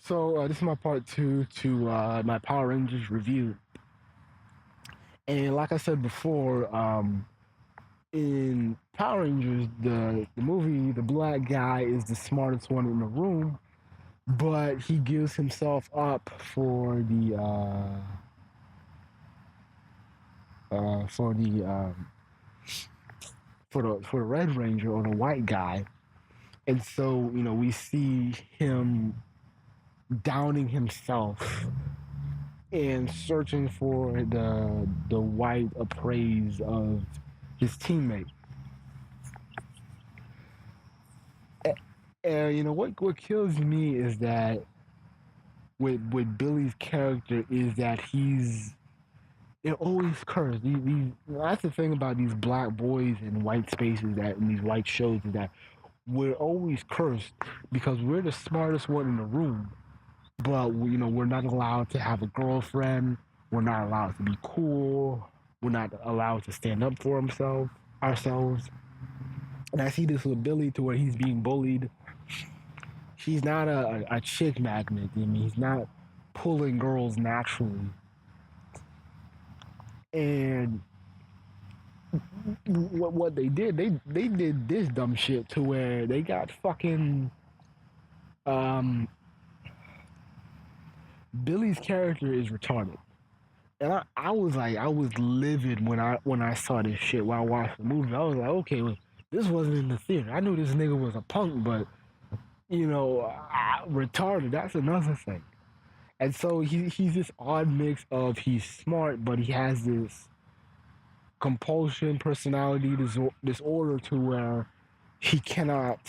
So this is my part two to my Power Rangers review. And like I said before, in Power Rangers, the movie, the black guy is the smartest one in the room, but he gives himself up uh, for the um, for the Red Ranger or the white guy. And so we see him downing himself and searching for the white appraise of his teammate. And what kills me is that with Billy's character is that they're always cursed. That's the thing about these black boys in white spaces that in these white shows is that we're always cursed because we're the smartest one in the room, but we're not allowed to have a girlfriend. We're not allowed to be cool. We're not allowed to stand up for ourselves. And I see this with Billy to where he's being bullied. He's not a chick magnet. I mean, he's not pulling girls naturally. And what they did, they did this dumb shit to where they got fucking um Billy's character is retarded. And I was livid when I saw this shit while I watched the movie. I was like, okay, well, this wasn't in the theater. I knew this nigga was a punk, but retarded. That's another thing. And so he's this odd mix of he's smart, but he has this compulsion personality disorder to where he cannot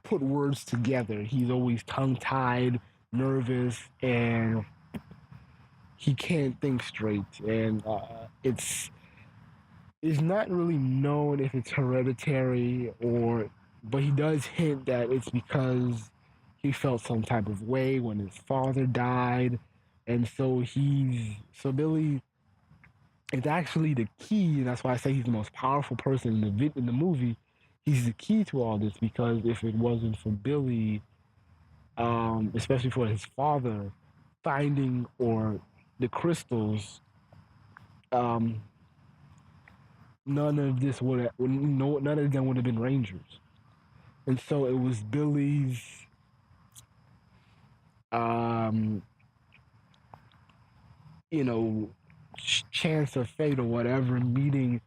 put words together. He's always tongue tied, nervous, and he can't think straight. And it's not really known if it's hereditary but he does hint that it's because he felt some type of way when his father died, and so Billy is actually the key, and that's why I say he's the most powerful person in the movie. He's the key to all this because if it wasn't for Billy, especially for his father finding or the crystals, um, none of this would have, no, none of them would have been Rangers. And so it was Billy's um, you know, chance of fate or whatever, meeting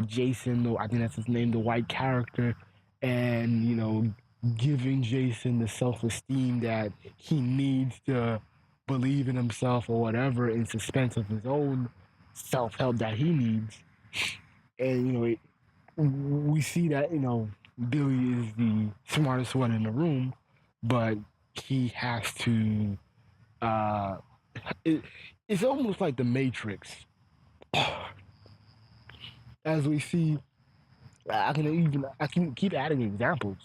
Jason, I think that's his name, the white character, and giving Jason the self-esteem that he needs to believe in himself or whatever in suspense of his own self-help that he needs. And we see that Billy is the smartest one in the room, but he has to uh, it, it's almost like the Matrix. As we see, I can keep adding examples.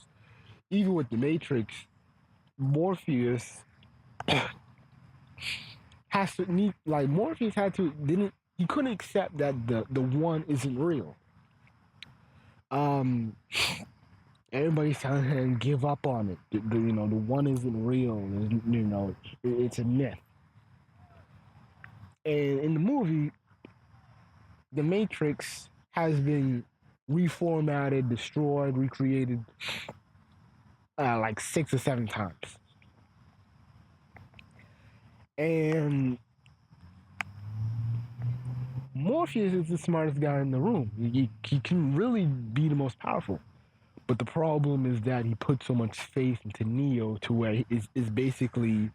Even with the Matrix, Morpheus has to need like Morpheus had to didn't he couldn't accept that the one isn't real. Um, Everybody's telling him give up on it. The one isn't real. It's a myth. And in the movie, the Matrix has been reformatted, destroyed, recreated like 6 or 7 times. And Morpheus is the smartest guy in the room. He can really be the most powerful. But the problem is that he put so much faith into Neo to where he is basically,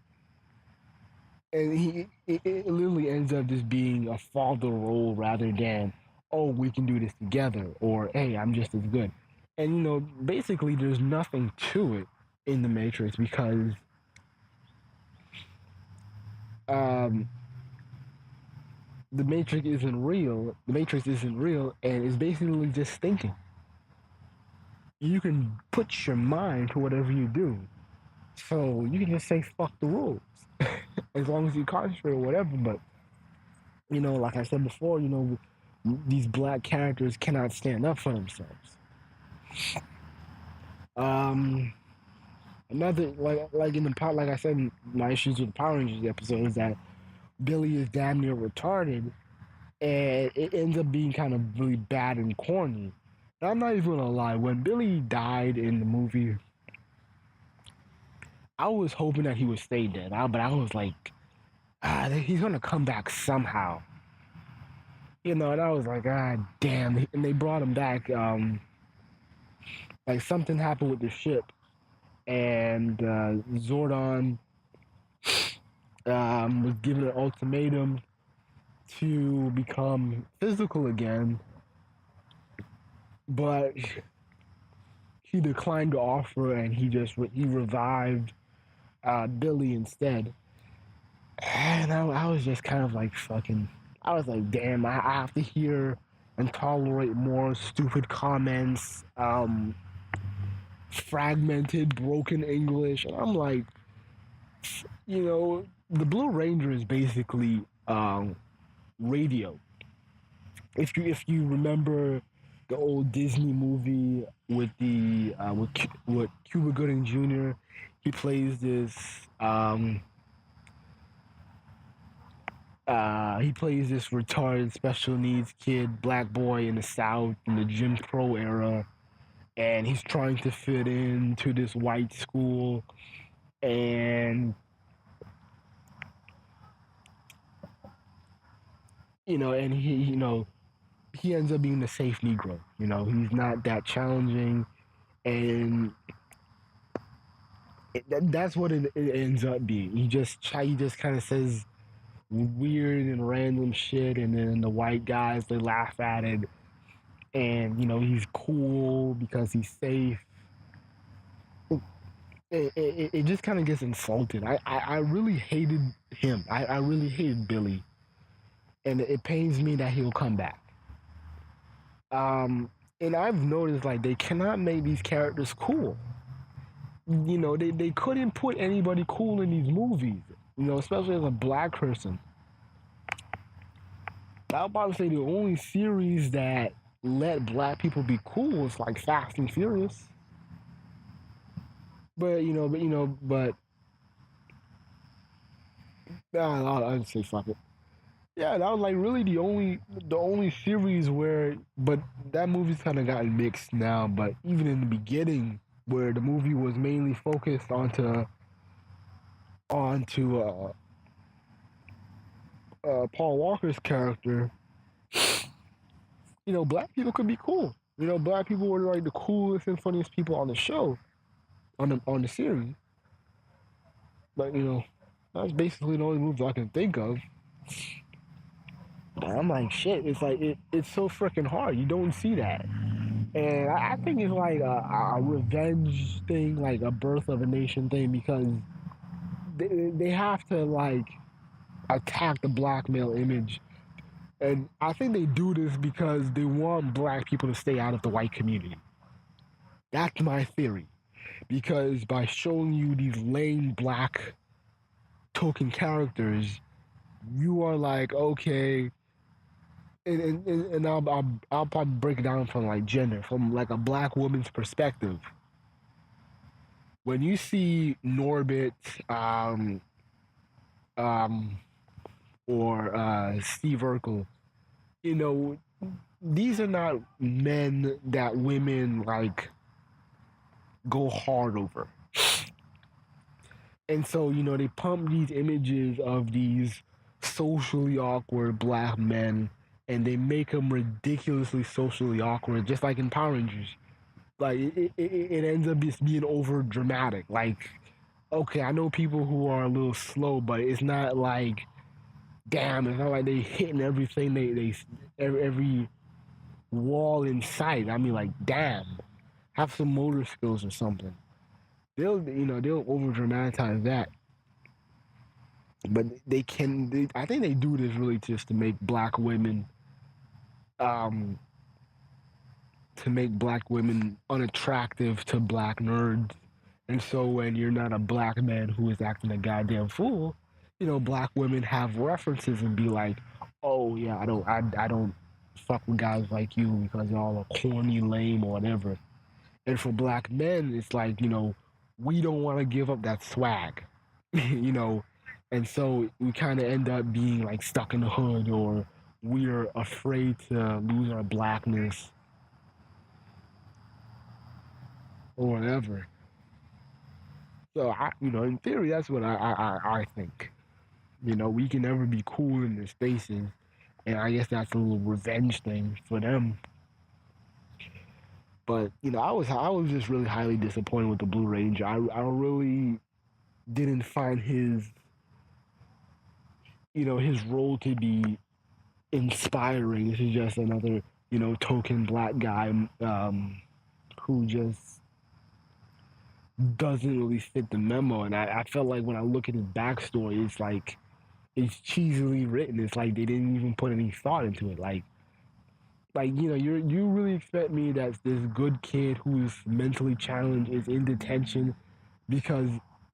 and it literally ends up just being a father role rather than, oh, we can do this together, or hey, I'm just as good. And basically, there's nothing to it in the Matrix because um, the Matrix isn't real. The Matrix isn't real, and it's basically just thinking. You can put your mind to whatever you do, so you can just say fuck the rules, as long as you concentrate or whatever. But like I said before, these black characters cannot stand up for themselves. Um, Another like in the part like I said, my issues with the Power Rangers episode is that Billy is damn near retarded, and it ends up being kind of really bad and corny. And I'm not even gonna lie, when Billy died in the movie, I was hoping that he would stay dead. But I was like, he's gonna come back somehow. And I was like, damn. And they brought him back. Like something happened with the ship, and Zordon was given an ultimatum to become physical again, but he declined the offer, and he revived Billy instead. And I was just kind of like fucking. I was like, damn, I have to hear and tolerate more stupid comments, fragmented, broken English, and I'm like, the Blue Ranger is basically radio. If you remember the old Disney movie with the with Cuba Gooding Jr., he plays this retarded special needs kid, black boy in the South in the Jim Crow era, and he's trying to fit into this white school, and and he ends up being the safe Negro. He's not that challenging, and that's what it ends up being. He just kind of says weird and random shit, and then the white guys, they laugh at it, and he's cool because he's safe. It just kind of gets insulted. I really hated him. I really hated Billy, and it pains me that he'll come back. And I've noticed like they cannot make these characters cool. They couldn't put anybody cool in these movies. Especially as a black person. I'll probably say the only series that let black people be cool is like Fast and Furious. But I'll just say fuck it. Yeah, that was like really the only series where, but that movie's kind of gotten mixed now. But even in the beginning, where the movie was mainly focused onto Paul Walker's character, black people could be cool. Black people were like the coolest and funniest people on the show, on the series. But that's basically the only movies I can think of. But I'm like, shit. It's like it's so freaking hard. You don't see that, and I think it's like a revenge thing, like a birth of a nation thing, because they have to like attack the black male image. And I think they do this because they want black people to stay out of the white community. That's my theory. Because by showing you these lame black token characters, you are like, okay, and I'll probably break it down from like gender, from like a black woman's perspective. When you see Norbit, um, or Steve Urkel, you know, these are not men that women like go hard over. And so, they pump these images of these socially awkward black men, and they make them ridiculously socially awkward, just like in Power Rangers. Like, it ends up just being over dramatic. Like, okay, I know people who are a little slow, but it's not like, damn, it's not like they hitting everything, every wall in sight. I mean, like, damn, have some motor skills or something. They'll over dramatize that, but they can. I think they do this really just to make black women, um, unattractive to black nerds. And so when you're not a black man who is acting a goddamn fool, black women have references and be like, "Oh yeah, I don't fuck with guys like you because y'all are corny, lame, or whatever." And for black men, it's like, we don't want to give up that swag, you know, and so we kind of end up being like stuck in the hood, or we're afraid to lose our blackness or whatever. So in theory, that's what I think. We can never be cool in their spaces, and I guess that's a little revenge thing for them. But I was just really highly disappointed with the Blue Ranger. I really didn't find his role to be inspiring. This is just another token black guy who just doesn't really fit the memo. And I felt like when I look at his backstory, it's like it's cheesily written. It's like they didn't even put any thought into it. You really expect me that this good kid who's mentally challenged is in detention because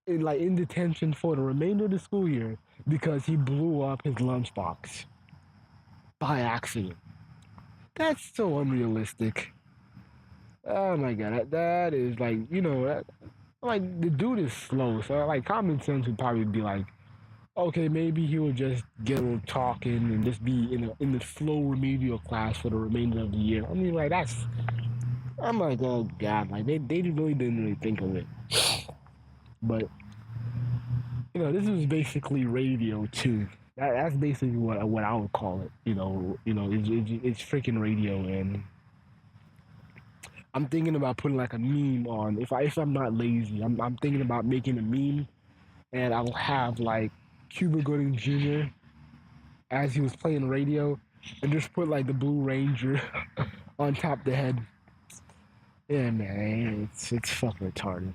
in detention for the remainder of the school year because he blew up his lunchbox by accident. That's so unrealistic. Oh my god, that is like like the dude is slow. So like common sense would probably be like, okay, maybe he will just get a little talking and just be in the slow remedial class for the remainder of the year. I mean, like that's. I'm like, oh god, like they really didn't really think of it. But this was basically radio too. That's basically what I would call it. It's freaking radio, and I'm thinking about putting like a meme on. If I'm not lazy, I'm thinking about making a meme, and I'll have like Cuba Gooding Jr. as he was playing radio, and just put like the Blue Ranger on top of the head. Yeah, man, it's fucking retarded.